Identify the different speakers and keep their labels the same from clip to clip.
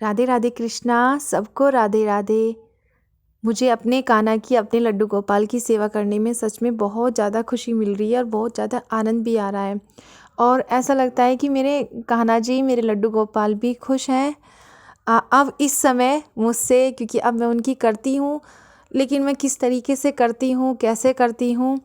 Speaker 1: राधे राधे कृष्णा। सबको राधे राधे। मुझे अपने कान्हा की, अपने लड्डू गोपाल की सेवा करने में सच में बहुत ज़्यादा खुशी मिल रही है और बहुत ज़्यादा आनंद भी आ रहा है। और ऐसा लगता है कि मेरे कान्हा जी, मेरे लड्डू गोपाल भी खुश हैं अब इस समय मुझसे, क्योंकि अब मैं उनकी करती हूँ। लेकिन मैं किस तरीके से करती हूँ, कैसे करती हूँ,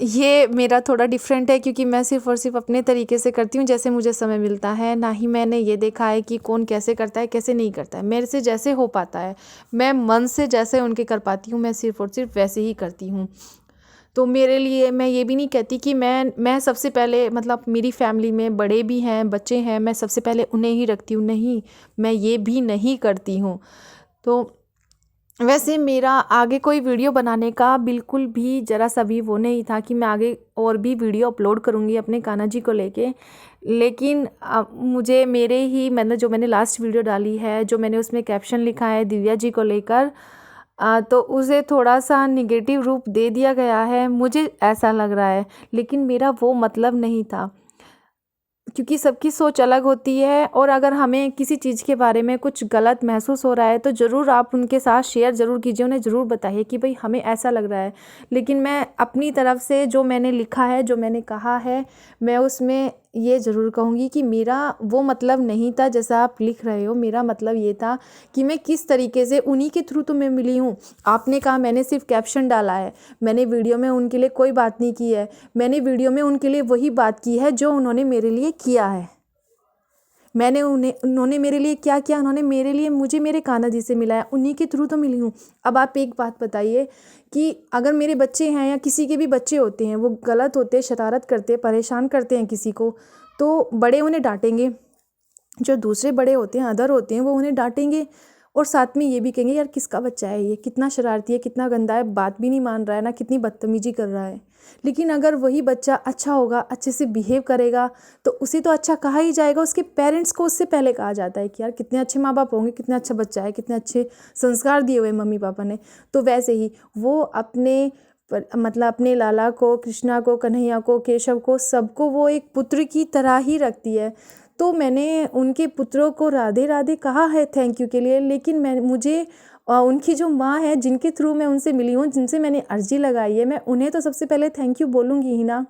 Speaker 1: ये मेरा थोड़ा डिफरेंट है, क्योंकि मैं सिर्फ़ और सिर्फ अपने तरीके से करती हूँ जैसे मुझे समय मिलता है। ना ही मैंने ये देखा है कि कौन कैसे करता है, कैसे नहीं करता है। मेरे से जैसे हो पाता है, मैं मन से जैसे उनके कर पाती हूँ, मैं सिर्फ़ और सिर्फ वैसे ही करती हूँ। तो मेरे लिए, मैं ये भी नहीं कहती कि मैं सबसे पहले, मतलब मेरी फैमिली में बड़े भी हैं, बच्चे हैं, मैं सबसे पहले उन्हें ही रखती हूँ। नहीं, मैं ये भी नहीं करती हूँ। तो वैसे मेरा आगे कोई वीडियो बनाने का बिल्कुल भी ज़रा सा भी वो नहीं था कि मैं आगे और भी वीडियो अपलोड करूँगी अपने कान्हा जी को लेके। लेकिन मुझे मेरे ही, मैंने लास्ट वीडियो डाली है, जो मैंने उसमें कैप्शन लिखा है दिव्या जी को लेकर, तो उसे थोड़ा सा निगेटिव रूप दे दिया गया है, मुझे ऐसा लग रहा है। लेकिन मेरा वो मतलब नहीं था, क्योंकि सबकी सोच अलग होती है। और अगर हमें किसी चीज़ के बारे में कुछ गलत महसूस हो रहा है तो ज़रूर आप उनके साथ शेयर ज़रूर कीजिए, उन्हें ज़रूर बताइए कि भाई हमें ऐसा लग रहा है। लेकिन मैं अपनी तरफ से जो मैंने लिखा है, जो मैंने कहा है, मैं उसमें ये ज़रूर कहूँगी कि मेरा वो मतलब नहीं था जैसा आप लिख रहे हो। मेरा मतलब ये था कि मैं किस तरीके से उन्हीं के थ्रू तो मैं मिली हूँ। आपने कहा मैंने सिर्फ कैप्शन डाला है, मैंने वीडियो में उनके लिए कोई बात नहीं की है। मैंने वीडियो में उनके लिए वही बात की है जो उन्होंने मेरे लिए किया है। उन्होंने मेरे लिए क्या किया, उन्होंने मेरे लिए, मुझे मेरे कान्हा जी से मिलाया, उन्हीं के थ्रू तो मिली हूँ। अब आप एक बात बताइए कि अगर मेरे बच्चे हैं या किसी के भी बच्चे होते हैं, वो गलत होते हैं, शरारत करते हैं, परेशान करते हैं किसी को, तो बड़े उन्हें डांटेंगे। जो दूसरे बड़े होते हैं, अदर होते हैं, वो उन्हें डांटेंगे और साथ में ये भी कहेंगे यार किसका बच्चा है ये, कितना शरारती है, कितना गंदा है, बात भी नहीं मान रहा है ना, कितनी बदतमीजी कर रहा है। लेकिन अगर वही बच्चा अच्छा होगा, अच्छे से बिहेव करेगा, तो उसे तो अच्छा कहा ही जाएगा। उसके पेरेंट्स को उससे पहले कहा जाता है कि यार कितने अच्छे माँ बाप होंगे, कितना अच्छा बच्चा है, कितने अच्छे संस्कार दिए हुए मम्मी पापा ने। तो वैसे ही वो मतलब अपने लाला को, कृष्णा को, कन्हैया को, केशव को, सबको वो एक पुत्र की तरह ही रखती है। तो मैंने उनके पुत्रों को राधे राधे कहा है थैंक यू के लिए। लेकिन मुझे उनकी जो माँ है, जिनके थ्रू मैं उनसे मिली हूँ, जिनसे मैंने अर्जी लगाई है, मैं उन्हें तो सबसे पहले थैंक यू बोलूँगी ही ना।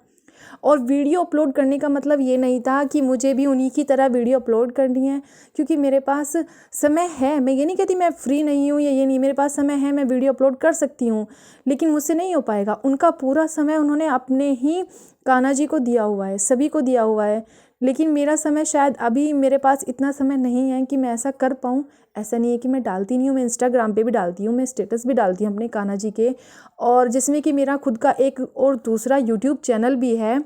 Speaker 1: और वीडियो अपलोड करने का मतलब ये नहीं था कि मुझे भी उन्हीं की तरह वीडियो अपलोड करनी है, क्योंकि मेरे पास समय है। मैं ये नहीं कहती मैं फ्री नहीं हूँ या ये नहीं, मेरे पास समय है, मैं वीडियो अपलोड कर सकती हूँ। लेकिन मुझसे नहीं हो पाएगा। उनका पूरा समय उन्होंने अपने ही कान्हा जी को दिया हुआ है, सभी को दिया हुआ है। लेकिन मेरा समय शायद अभी मेरे पास इतना समय नहीं है कि मैं ऐसा कर पाऊँ। ऐसा नहीं है कि मैं डालती नहीं हूँ, मैं इंस्टाग्राम पे भी डालती हूँ, मैं स्टेटस भी डालती हूँ अपने कान्हा जी के। और जिसमें कि मेरा खुद का एक और दूसरा यूट्यूब चैनल भी है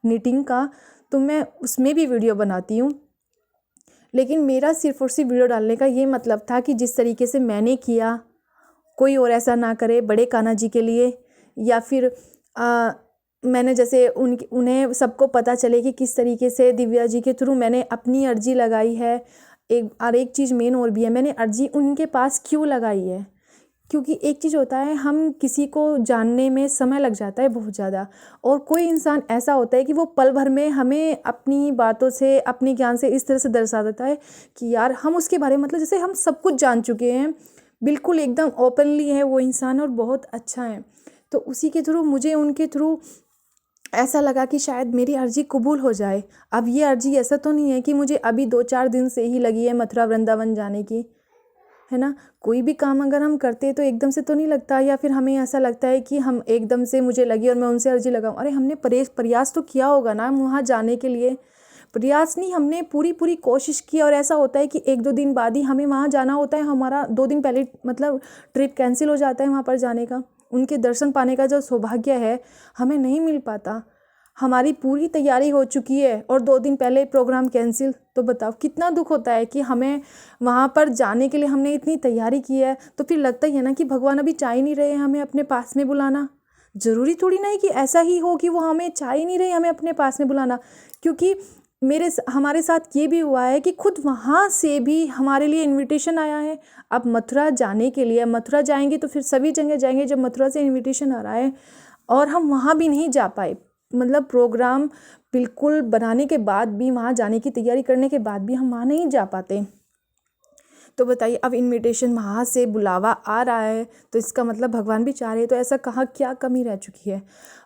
Speaker 1: निटिंग का, तो मैं उसमें भी वीडियो बनाती हूँ। लेकिन मेरा सिर्फ और सिर्फ वीडियो डालने का ये मतलब था कि जिस तरीके से मैंने किया, कोई और ऐसा ना करे बड़े कान्हा जी के लिए। या फिर मैंने जैसे उन्हें सबको पता चले कि किस तरीके से दिव्या जी के थ्रू मैंने अपनी अर्जी लगाई है। एक चीज़ मेन और भी है, मैंने अर्जी उनके पास क्यों लगाई है, क्योंकि एक चीज़ होता है, हम किसी को जानने में समय लग जाता है बहुत ज़्यादा। और कोई इंसान ऐसा होता है कि वो पल भर में हमें अपनी बातों से, अपने ज्ञान से इस तरह से दर्शा देता है कि यार हम उसके बारे में, मतलब जैसे हम सब कुछ जान चुके हैं, बिल्कुल एकदम ओपनली है वो इंसान और बहुत अच्छा है। तो उसी के थ्रू, मुझे उनके थ्रू ऐसा लगा कि शायद मेरी अर्जी कबूल हो जाए। अब ये अर्जी ऐसा तो नहीं है कि मुझे अभी 2-4 दिन से ही लगी है मथुरा वृंदावन जाने की, है ना। कोई भी काम अगर हम करते हैं तो एकदम से तो नहीं लगता, या फिर हमें ऐसा लगता है कि हम एकदम से मुझे लगी और मैं उनसे अर्जी लगाऊं। अरे हमने प्रयास तो किया होगा ना वहाँ जाने के लिए। प्रयास नहीं, हमने पूरी पूरी कोशिश की। और ऐसा होता है कि 1-2 दिन बाद ही हमें वहाँ जाना होता है, हमारा 2 दिन पहले मतलब ट्रिप कैंसिल हो जाता है वहाँ पर जाने का। उनके दर्शन पाने का जो सौभाग्य है हमें नहीं मिल पाता। हमारी पूरी तैयारी हो चुकी है और 2 दिन पहले प्रोग्राम कैंसिल, तो बताओ कितना दुख होता है कि हमें वहाँ पर जाने के लिए हमने इतनी तैयारी की है। तो फिर लगता ही है ना कि भगवान अभी चाह ही नहीं रहे हमें अपने पास में बुलाना। ज़रूरी थोड़ी ना है कि ऐसा ही हो कि वो हमें चाह ही नहीं रहे हमें अपने पास में बुलाना। क्योंकि हमारे साथ ये भी हुआ है कि खुद वहाँ से भी हमारे लिए इनविटेशन आया है। अब मथुरा जाने के लिए, मथुरा जाएंगे तो फिर सभी जगह जाएंगे। जब मथुरा से इनविटेशन आ रहा है और हम वहाँ भी नहीं जा पाए, मतलब प्रोग्राम बिल्कुल बनाने के बाद भी, वहाँ जाने की तैयारी करने के बाद भी हम वहाँ नहीं जा पाते, तो बताइए, अब इनविटेशन वहाँ से बुलावा आ रहा है तो इसका मतलब भगवान भी चाह रहे हैं, तो ऐसा कहाँ क्या कमी रह चुकी है।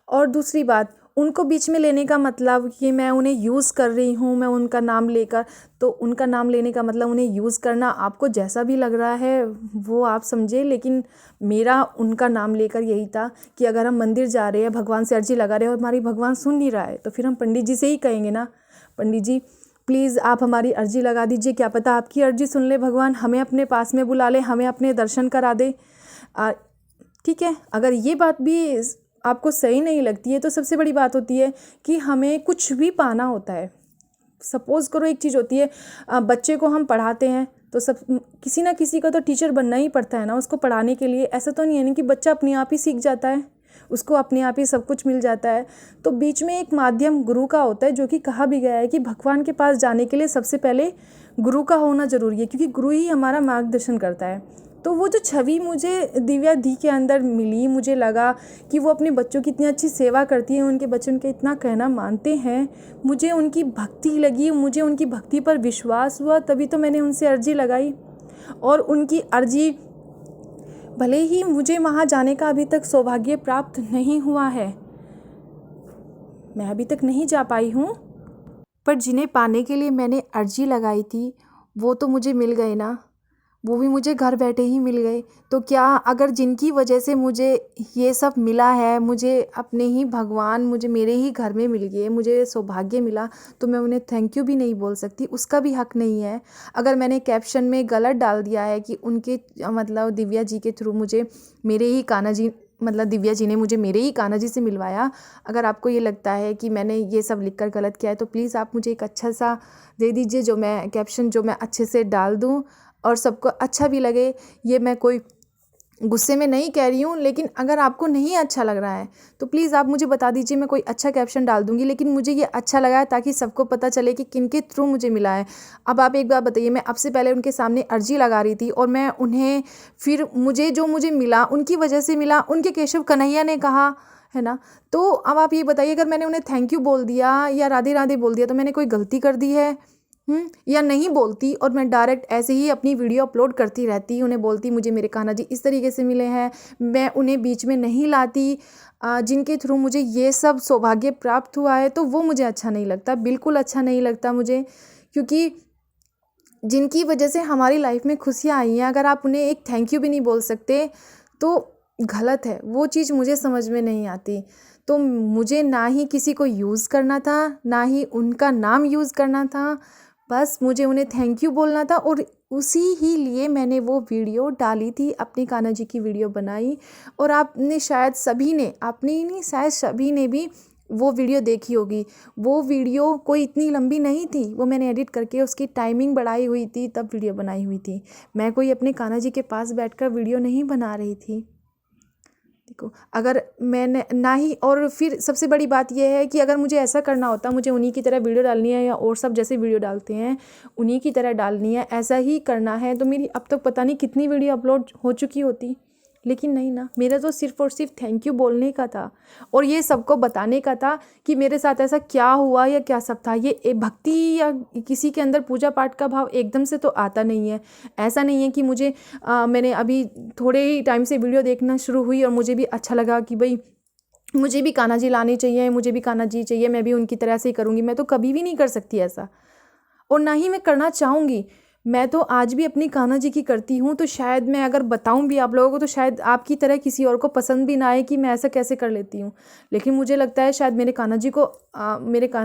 Speaker 1: और दूसरी बात, उनको बीच में लेने का मतलब कि मैं उन्हें यूज़ कर रही हूँ, मैं उनका नाम लेकर, तो उनका नाम लेने का मतलब उन्हें यूज़ करना, आपको जैसा भी लग रहा है वो आप समझे, लेकिन मेरा उनका नाम लेकर यही था कि अगर हम मंदिर जा रहे हैं, भगवान से अर्जी लगा रहे हैं और हमारी भगवान सुन नहीं रहा है, तो फिर हम पंडित जी से ही कहेंगे ना, पंडित जी प्लीज़ आप हमारी अर्जी लगा दीजिए, क्या पता आपकी अर्जी सुन ले भगवान, हमें अपने पास में बुला ले, हमें अपने दर्शन करा दे। ठीक है, अगर ये बात भी आपको सही नहीं लगती है, तो सबसे बड़ी बात होती है कि हमें कुछ भी पाना होता है। सपोज़ करो एक चीज़ होती है, बच्चे को हम पढ़ाते हैं तो सब किसी ना किसी का तो टीचर बनना ही पड़ता है ना उसको पढ़ाने के लिए। ऐसा तो नहीं है ना कि बच्चा अपने आप ही सीख जाता है, उसको अपने आप ही सब कुछ मिल जाता है। तो बीच में एक माध्यम गुरु का होता है, जो कि कहा भी गया है कि भगवान के पास जाने के लिए सबसे पहले गुरु का होना ज़रूरी है, क्योंकि गुरु ही हमारा मार्गदर्शन करता है। तो वो जो छवि मुझे दिव्या दी के अंदर मिली, मुझे लगा कि वो अपने बच्चों की इतनी अच्छी सेवा करती है, उनके बच्चे उनके इतना कहना मानते हैं, मुझे उनकी भक्ति लगी, मुझे उनकी भक्ति पर विश्वास हुआ, तभी तो मैंने उनसे अर्जी लगाई। और उनकी अर्जी, भले ही मुझे वहाँ जाने का अभी तक सौभाग्य प्राप्त नहीं हुआ है, मैं अभी तक नहीं जा पाई हूँ, पर जिन्हें पाने के लिए मैंने अर्जी लगाई थी वो तो मुझे मिल गए ना, वो भी मुझे घर बैठे ही मिल गए। तो क्या अगर जिनकी वजह से मुझे ये सब मिला है, मुझे अपने ही भगवान मुझे मेरे ही घर में मिल गए, मुझे सौभाग्य मिला, तो मैं उन्हें थैंक यू भी नहीं बोल सकती, उसका भी हक नहीं है। अगर मैंने कैप्शन में गलत डाल दिया है कि उनके मतलब दिव्या जी के थ्रू मुझे मेरे ही कान्हा जी, मतलब दिव्या जी ने मुझे मेरे ही कान्हा जी से मिलवाया, अगर आपको ये लगता है कि मैंने ये सब लिखकर गलत किया है, तो प्लीज़ आप मुझे एक अच्छा सा दे दीजिए, जो मैं कैप्शन जो मैं अच्छे से डाल दूँ और सबको अच्छा भी लगे। ये मैं कोई गुस्से में नहीं कह रही हूँ, लेकिन अगर आपको नहीं अच्छा लग रहा है तो प्लीज़ आप मुझे बता दीजिए, मैं कोई अच्छा कैप्शन डाल दूँगी, लेकिन मुझे ये अच्छा लगा है ताकि सबको पता चले कि किन के थ्रू मुझे मिला है। अब आप एक बात बताइए, मैं अब से पहले उनके सामने अर्जी लगा रही थी और मैं उन्हें फिर मुझे मिला उनकी वजह से मिला, उनके केशव कन्हैया ने कहा है ना। तो अब आप ये बताइए, अगर मैंने उन्हें थैंक यू बोल दिया या राधे राधे बोल दिया, तो मैंने कोई गलती कर दी है या नहीं बोलती, और मैं डायरेक्ट ऐसे ही अपनी वीडियो अपलोड करती रहती, उन्हें बोलती मुझे मेरे कान्हा जी इस तरीके से मिले हैं, मैं उन्हें बीच में नहीं लाती, जिनके थ्रू मुझे ये सब सौभाग्य प्राप्त हुआ है, तो वो मुझे अच्छा नहीं लगता, बिल्कुल अच्छा नहीं लगता मुझे। क्योंकि जिनकी वजह से हमारी लाइफ में खुशियाँ आई हैं, अगर आप उन्हें एक थैंक यू भी नहीं बोल सकते तो गलत है, वो चीज़ मुझे समझ में नहीं आती। तो मुझे ना ही किसी को यूज़ करना था, ना ही उनका नाम यूज़ करना था, बस मुझे उन्हें थैंक यू बोलना था, और उसी ही लिए मैंने वो वीडियो डाली थी, अपनी कान्हा जी की वीडियो बनाई। और आपने शायद सभी ने, आपने ही नहीं शायद सभी ने भी वो वीडियो देखी होगी। वो वीडियो कोई इतनी लंबी नहीं थी, वो मैंने एडिट करके उसकी टाइमिंग बढ़ाई हुई थी, तब वीडियो बनाई हुई थी। मैं कोई अपने कान्हा जी के पास बैठकर वीडियो नहीं बना रही थी। देखो, अगर मैंने ना ही, और फिर सबसे बड़ी बात यह है कि अगर मुझे ऐसा करना होता, मुझे उन्हीं की तरह वीडियो डालनी है, या और सब जैसे वीडियो डालते हैं उन्हीं की तरह डालनी है, ऐसा ही करना है, तो मेरी अब तक पता नहीं कितनी वीडियो अपलोड हो चुकी होती। लेकिन नहीं ना, मेरा तो सिर्फ़ और सिर्फ थैंक यू बोलने का था, और ये सबको बताने का था कि मेरे साथ ऐसा क्या हुआ या क्या सब था। ये भक्ति या किसी के अंदर पूजा पाठ का भाव एकदम से तो आता नहीं है। ऐसा नहीं है कि मुझे मैंने अभी थोड़े ही टाइम से वीडियो देखना शुरू हुई और मुझे भी अच्छा लगा कि भाई मुझे भी कान्हा जी लाने चाहिए, मुझे भी कान्हा जी चाहिए, मैं भी उनकी तरह से ही करूँगी। मैं तो कभी भी नहीं कर सकती ऐसा, और ना ही मैं करना चाहूँगी। मैं तो आज भी अपनी कान्हा जी की करती हूँ, तो शायद मैं अगर बताऊँ भी आप लोगों को, तो शायद आपकी तरह किसी और को पसंद भी ना आए कि मैं ऐसा कैसे कर लेती हूँ। लेकिन मुझे लगता है शायद मेरे कान्हा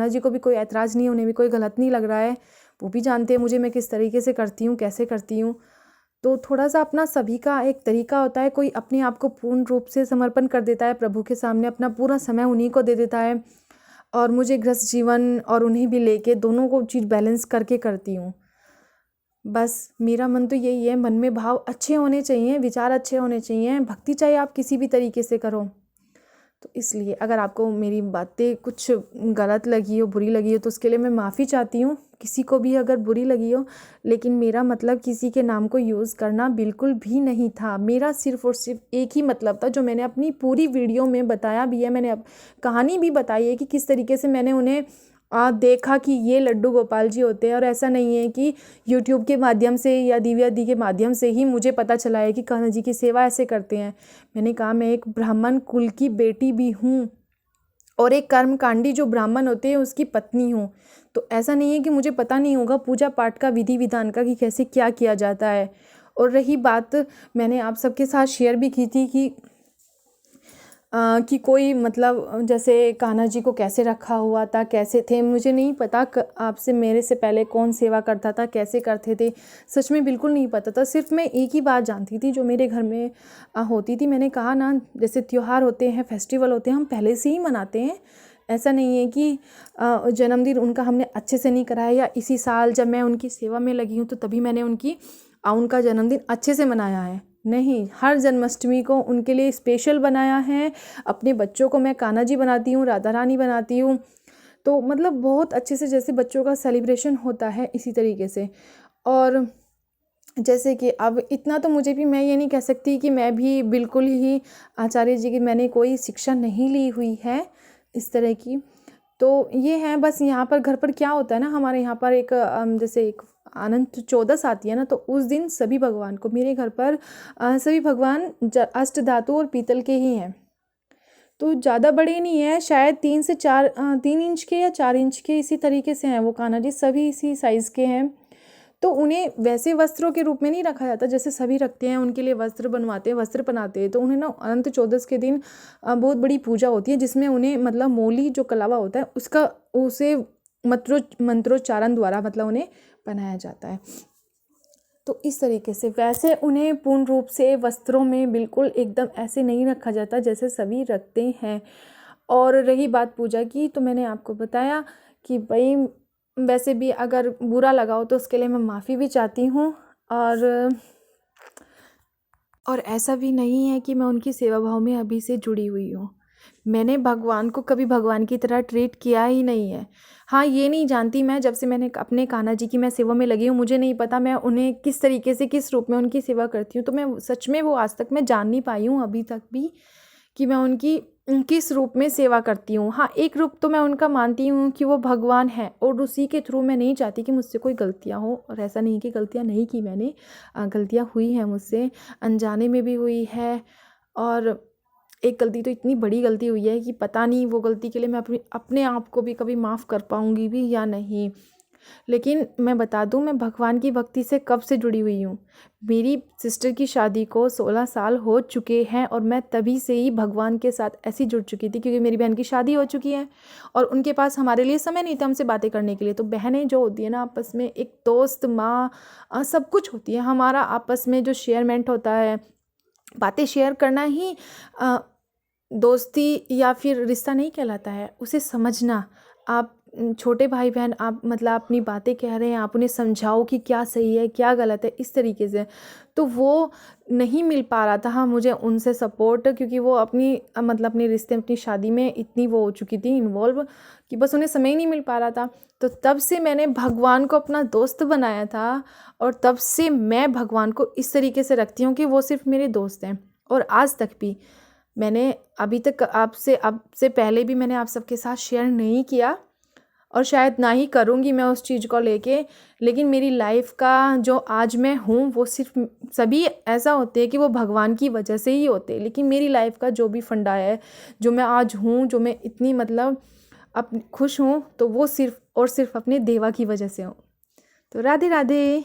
Speaker 1: जी को भी कोई ऐतराज़ नहीं है, उन्हें भी कोई गलत नहीं लग रहा है। वो भी जानते हैं मुझे मैं किस तरीके से करती हूँ, कैसे करती हूँ। तो थोड़ा-सा अपना सभी का एक तरीका होता है, कोई अपने आप को पूर्ण रूप से समर्पण कर देता है प्रभु के सामने, अपना पूरा समय उन्हीं को दे देता है, और मुझे गृहस्थ जीवन और उन्हें भी लेके दोनों को चीज़ बैलेंस करके करती हूँ। बस मेरा मन तो यही है, मन में भाव अच्छे होने चाहिए, विचार अच्छे होने चाहिए, भक्ति चाहे आप किसी भी तरीके से करो। तो इसलिए अगर आपको मेरी बातें कुछ गलत लगी हो, बुरी लगी हो, तो उसके लिए मैं माफ़ी चाहती हूँ, किसी को भी अगर बुरी लगी हो। लेकिन मेरा मतलब किसी के नाम को यूज़ करना बिल्कुल भी नहीं था। मेरा सिर्फ़ और सिर्फ एक ही मतलब था, जो मैंने अपनी पूरी वीडियो में बताया भी है, मैंने अब कहानी भी बताई है कि किस तरीके से मैंने उन्हें देखा कि ये लड्डू गोपाल जी होते हैं। और ऐसा नहीं है कि यूट्यूब के माध्यम से या दिव्या दी के माध्यम से ही मुझे पता चला है कि कान्हा जी की सेवा ऐसे करते हैं। मैंने कहा मैं एक ब्राह्मण कुल की बेटी भी हूँ और एक कर्मकांडी जो ब्राह्मण होते हैं उसकी पत्नी हूँ। तो ऐसा नहीं है कि मुझे पता नहीं होगा पूजा पाठ का, विधि विधान का, कि कैसे क्या किया जाता है। और रही बात, मैंने आप सबके साथ शेयर भी की थी कि कोई मतलब जैसे कान्हा जी को कैसे रखा हुआ था, कैसे थे, मुझे नहीं पता आपसे मेरे से पहले कौन सेवा करता था, कैसे करते थे, सच में बिल्कुल नहीं पता था। सिर्फ मैं एक ही बात जानती थी जो मेरे घर में होती थी। मैंने कहा ना, जैसे त्योहार होते हैं, फेस्टिवल होते हैं, हम पहले से ही मनाते हैं। ऐसा नहीं है कि जन्मदिन उनका हमने अच्छे से नहीं कराया या इसी साल जब मैं उनकी सेवा में लगी हूँ तो तभी मैंने उनका जन्मदिन अच्छे से मनाया है। नहीं, हर जन्माष्टमी को उनके लिए स्पेशल बनाया है। अपने बच्चों को मैं कान्हा जी बनाती हूँ, राधा रानी बनाती हूँ। तो मतलब बहुत अच्छे से, जैसे बच्चों का सेलिब्रेशन होता है इसी तरीके से। और जैसे कि अब इतना तो मुझे भी, मैं ये नहीं कह सकती कि मैं भी बिल्कुल ही आचार्य जी की मैंने कोई शिक्षा नहीं ली हुई है इस तरह की। तो ये है बस। यहाँ पर घर पर क्या होता है ना, हमारे यहाँ पर एक जैसे एक अनंत चौदस आती है ना, तो उस दिन सभी भगवान को, मेरे घर पर सभी भगवान अष्ट धातु और पीतल के ही हैं। तो ज़्यादा बड़े नहीं है, शायद 3 इंच के या 4 इंच के इसी तरीके से हैं वो कान्हा जी, सभी इसी साइज़ के हैं। तो उन्हें वैसे वस्त्रों के रूप में नहीं रखा जाता जैसे सभी रखते हैं, उनके लिए वस्त्र बनवाते हैं, वस्त्र पहनाते हैं। तो उन्हें ना अनंत चौदस के दिन बहुत बड़ी पूजा होती है जिसमें उन्हें मतलब मोली जो कलावा होता है उसे मंत्रोच्चारण द्वारा मतलब उन्हें पहनाया जाता है। तो इस तरीके से वैसे उन्हें पूर्ण रूप से वस्त्रों में बिल्कुल एकदम ऐसे नहीं रखा जाता जैसे सभी रखते हैं। और रही बात पूजा की, तो मैंने आपको बताया कि भाई वैसे भी अगर बुरा लगा हो तो उसके लिए मैं माफ़ी भी चाहती हूँ। और ऐसा भी नहीं है कि मैं उनकी सेवा भाव में अभी से जुड़ी हुई हूँ। मैंने भगवान को कभी भगवान की तरह ट्रीट किया ही नहीं है। हाँ, ये नहीं जानती मैं, जब से मैंने अपने कान्हा जी की मैं सेवा में लगी हूँ, मुझे नहीं पता मैं उन्हें किस तरीके से, किस रूप में उनकी सेवा करती हूँ। तो मैं सच में वो आज तक मैं जान नहीं पाई हूँ अभी तक भी कि मैं उनकी किस रूप में सेवा करती हूँ। हाँ, एक रूप तो मैं उनका मानती हूँ कि वो भगवान है, और उसी के थ्रू मैं नहीं चाहती कि मुझसे कोई गलतियाँ हो। और ऐसा नहीं कि गलतियाँ नहीं की मैंने, गलतियाँ हुई हैं मुझसे, अनजाने में भी हुई है। और एक गलती तो इतनी बड़ी गलती हुई है कि पता नहीं वो गलती के लिए मैं अपने आप को भी कभी माफ़ कर पाऊँगी भी या नहीं। लेकिन मैं बता दूं, मैं भगवान की भक्ति से कब से जुड़ी हुई हूँ। मेरी सिस्टर की शादी को 16 साल हो चुके हैं और मैं तभी से ही भगवान के साथ ऐसी जुड़ चुकी थी, क्योंकि मेरी बहन की शादी हो चुकी है और उनके पास हमारे लिए समय नहीं था हमसे बातें करने के लिए। तो बहनें जो होती है ना, आपस में एक दोस्त, माँ, सब कुछ होती है। हमारा आपस में जो शेयरमेंट होता है, बातें शेयर करना ही दोस्ती या फिर रिश्ता नहीं कहलाता है। उसे समझना, आप छोटे भाई बहन, आप मतलब अपनी बातें कह रहे हैं, आप उन्हें समझाओ कि क्या सही है क्या गलत है, इस तरीके से। तो वो नहीं मिल पा रहा था हाँ मुझे उनसे सपोर्ट, क्योंकि वो अपनी मतलब अपने रिश्ते में, अपनी शादी में इतनी वो हो चुकी थी इन्वॉल्व कि बस उन्हें समय ही नहीं मिल पा रहा था। तो तब से मैंने भगवान को अपना दोस्त बनाया था, और तब से मैं भगवान को इस तरीके से रखती हूँ कि वो सिर्फ मेरे दोस्त हैं। और आज तक भी मैंने अभी तक आपसे पहले भी मैंने आप सबके साथ शेयर नहीं किया, और शायद ना ही करूँगी मैं उस चीज़ को लेके। लेकिन मेरी लाइफ का जो आज मैं हूँ वो सिर्फ, सभी ऐसा होते हैं कि वो भगवान की वजह से ही होते हैं, लेकिन मेरी लाइफ का जो भी फंडा है, जो मैं आज हूँ, जो मैं इतनी मतलब खुश हूँ, तो वो सिर्फ और सिर्फ अपने देवा की वजह से हूँ। तो राधे राधे।